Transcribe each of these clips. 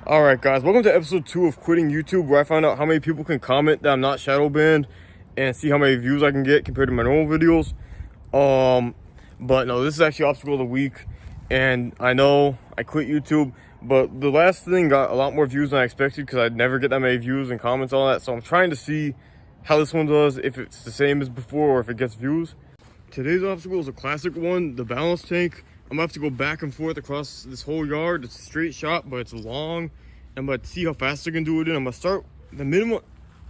Alright guys, welcome to episode 2 of Quitting YouTube, where I find out how many people can comment that I'm not shadow banned and see how many views I can get compared to my normal videos. But no, this is actually obstacle of the week, and I know I quit YouTube, but the last thing got a lot more views than I expected because I'd never get that many views and comments on that, so I'm trying to see how this one does, if it's the same as before or if it gets views. Today's obstacle is a classic one, the balance tank. I'm gonna have to go back and forth across this whole yard. It's a straight shot, but it's long. I'm gonna see how fast I can do it in. I'm gonna start the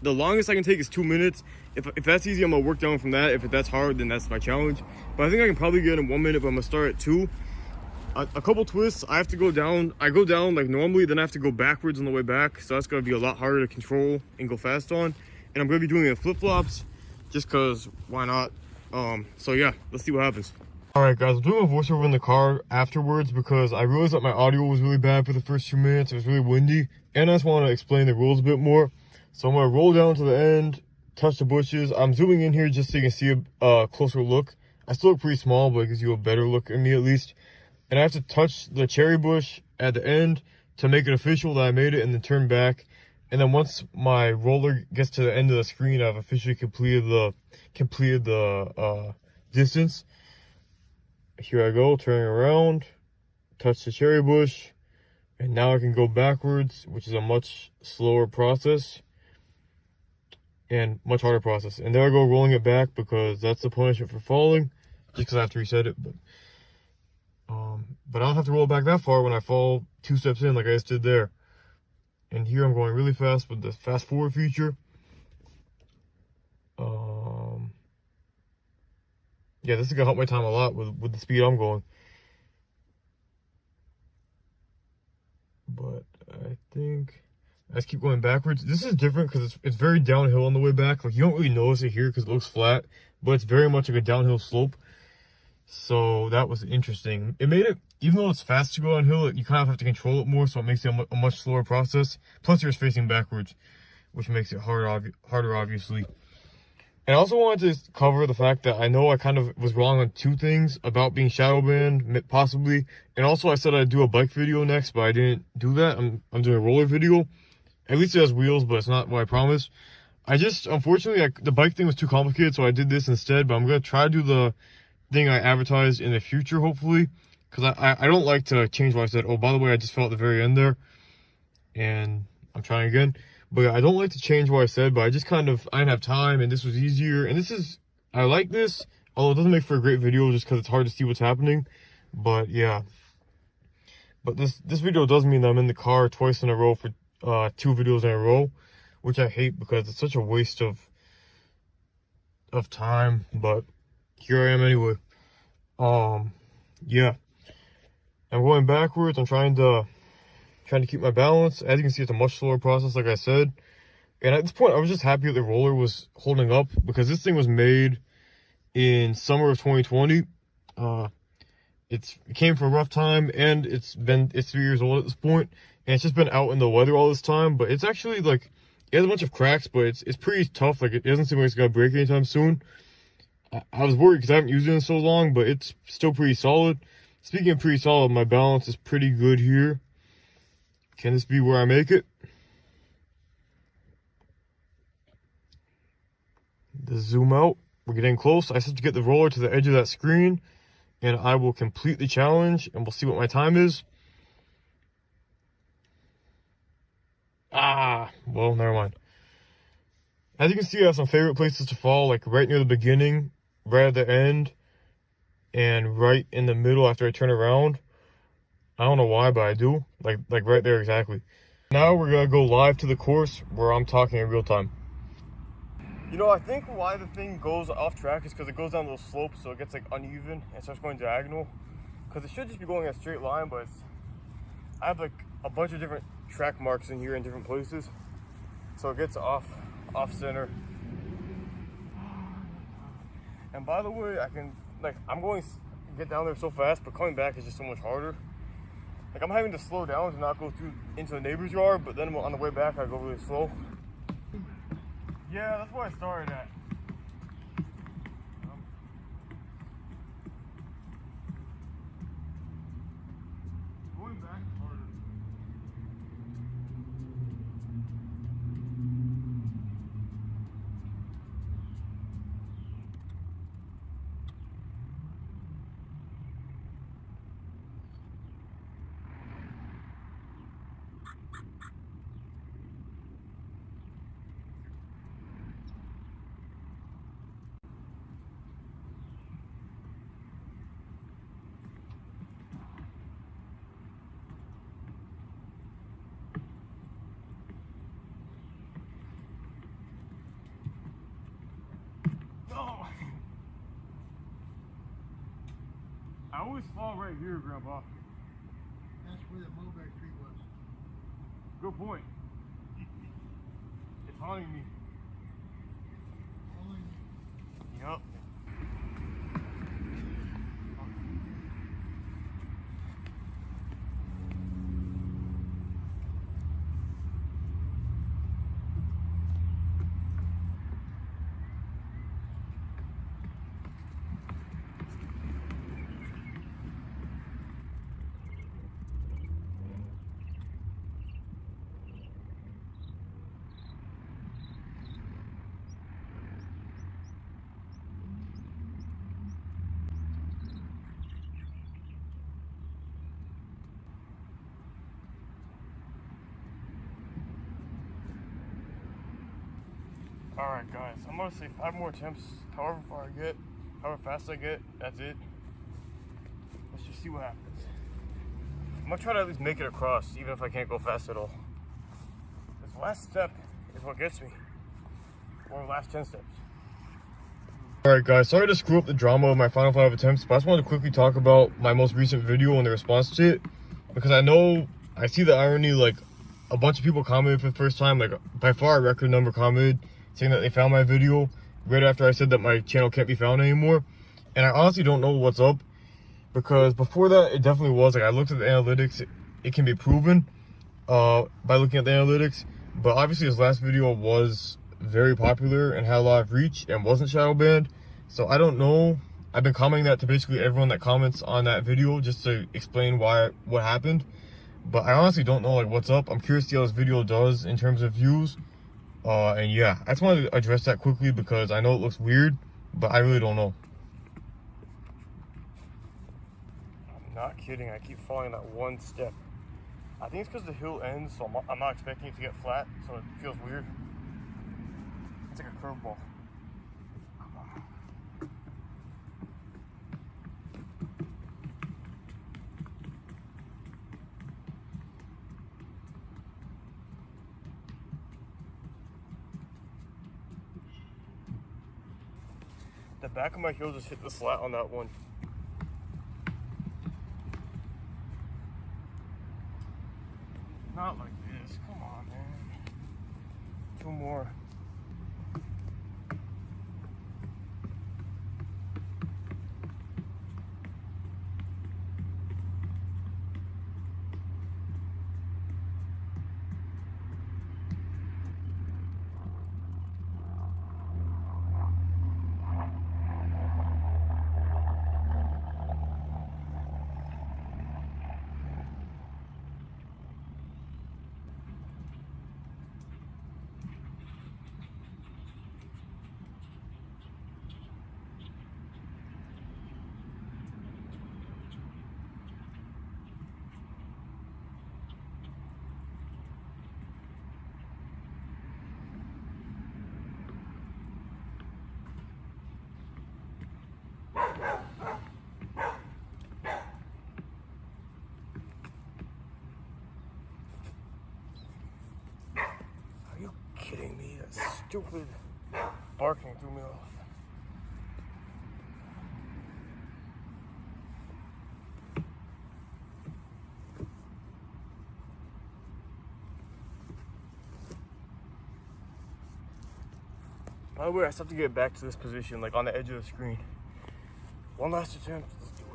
longest I can take is 2 minutes. If that's easy, I'm gonna work down from that. If that's hard, then that's my challenge. But I think I can probably get it in 1 minute, but I'm gonna start at 2. A couple twists, I have to go down. I go down like normally, then I have to go backwards on the way back. So that's gonna be a lot harder to control and go fast on. And I'm gonna be doing it in flip-flops, just cause why not? So yeah, let's see what happens. Alright guys, I'm doing a voiceover in the car afterwards because I realized that my audio was really bad for the first 2 minutes. It was really windy, and I just want to explain the rules a bit more. So I'm going to roll down to the end, touch the bushes. I'm zooming in here just so you can see a closer look. I still look pretty small, but it gives you a better look at me at least. And I have to touch the cherry bush at the end to make it official that I made it, and then turn back. And then once my roller gets to the end of the screen, I've officially completed the distance. Here I go, turning around, touch the cherry bush, and now I can go backwards, which is a much slower process and much harder process. And there I go, rolling it back, because that's the punishment for falling, just because I have to reset it. But I don't have to roll it back that far when I fall 2 steps in like I just did there. And here I'm going really fast with the fast forward feature. Yeah, this is gonna help my time a lot with the speed I'm going. But I think I just keep going backwards. This is different because it's very downhill on the way back. Like, you don't really notice it here because it looks flat, but it's very much like a downhill slope. So that was interesting. It made it, even though it's fast to go downhill, you kind of have to control it more, so it makes it a much slower process. Plus you're facing backwards, which makes it harder obviously. And I also wanted to cover the fact that I know I kind of was wrong on 2 things about being shadow banned, possibly. And also I said I'd do a bike video next, but I didn't do that. I'm doing a roller video. At least it has wheels, but it's not what I promised. Unfortunately, the bike thing was too complicated, so I did this instead. But I'm going to try to do the thing I advertised in the future, hopefully. Because I don't like to change what I said. Oh, by the way, I just fell at the very end there. And I'm trying again. But yeah, I don't like to change what I said, but I didn't have time, and this was easier. And I like this, although it doesn't make for a great video just because it's hard to see what's happening. But yeah. But this video does mean that I'm in the car twice in a row for 2 videos in a row, which I hate because it's such a waste of time. But here I am anyway. Yeah. I'm going backwards. I'm trying to keep my balance. As you can see, it's a much slower process, like I said. And at this point, I was just happy that the roller was holding up, because this thing was made in summer of 2020. It came from a rough time, and it's 3 years old at this point, and it's just been out in the weather all this time. But it's actually, like, it has a bunch of cracks, but it's pretty tough. Like, it doesn't seem like it's gonna break anytime soon. I was worried because I haven't used it in so long, but it's still pretty solid. Speaking of pretty solid, my balance is pretty good here. Can this be where I make it? The zoom out. We're getting close. I just have to get the roller to the edge of that screen, and I will complete the challenge, and we'll see what my time is. Well, never mind. As you can see, I have some favorite places to fall, like right near the beginning, right at the end, and right in the middle after I turn around. I don't know why, but I do. Like right there exactly. Now we're gonna go live to the course where I'm talking in real time. You know, I think why the thing goes off track is because it goes down those slopes, so it gets like uneven and starts going diagonal. Because it should just be going in a straight line, but I have like a bunch of different track marks in here in different places, so it gets off center. And by the way, I'm going to get down there so fast, but coming back is just so much harder. Like, I'm having to slow down to not go into the neighbor's yard, but then on the way back, I go really slow. Yeah, that's where I started at. Going back is harder. always fall right here, Grandpa. That's where the mulberry tree was. Good point. It's haunting me. Yup. Alright guys, I'm gonna say 5 more attempts, however far I get, however fast I get, that's it. Let's just see what happens. I'm gonna try to at least make it across, even if I can't go fast at all. This last step is what gets me. Or last 10 steps. Alright guys, sorry to screw up the drama of my final 5 attempts, but I just wanted to quickly talk about my most recent video and the response to it. Because I see the irony, like, a bunch of people commented for the first time, like, by far a record number commented, saying that they found my video right after I said that my channel can't be found anymore. And I honestly don't know what's up, because before that, it definitely was. Like, I looked at the analytics, it can be proven by looking at the analytics. But obviously this last video was very popular and had a lot of reach and wasn't shadow banned. So I don't know. I've been commenting that to basically everyone that comments on that video just to explain what happened. But I honestly don't know like what's up. I'm curious to see how this video does in terms of views. And yeah, I just wanted to address that quickly because I know it looks weird, but I really don't know. I'm not kidding, I keep falling that one step. I think it's because the hill ends, so I'm not expecting it to get flat, so it feels weird. It's like a curveball. The back of my heel just hit the slat on that one. Not like this. Come on, man. 2 more. Are you kidding me? That stupid barking threw me off. By the way, I still have to get back to this position, like on the edge of the screen. One last attempt. Let's do it.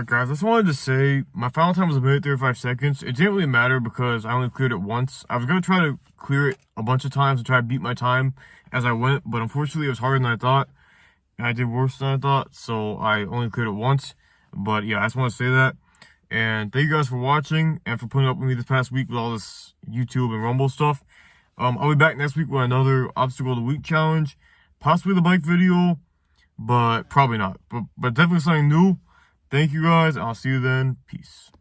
guys, I just wanted to say my final time was 1:35 seconds. It didn't really matter because I only cleared it once. I was going to try to clear it a bunch of times and try to beat my time as I went, but unfortunately it was harder than I thought, and I did worse than I thought, so I only cleared it once. But yeah, I just want to say that. And thank you guys for watching and for putting up with me this past week with all this YouTube and Rumble stuff. I'll be back next week with another Obstacle of the Week challenge, possibly the bike video, but probably not. But definitely something new. Thank you guys. I'll see you then. Peace.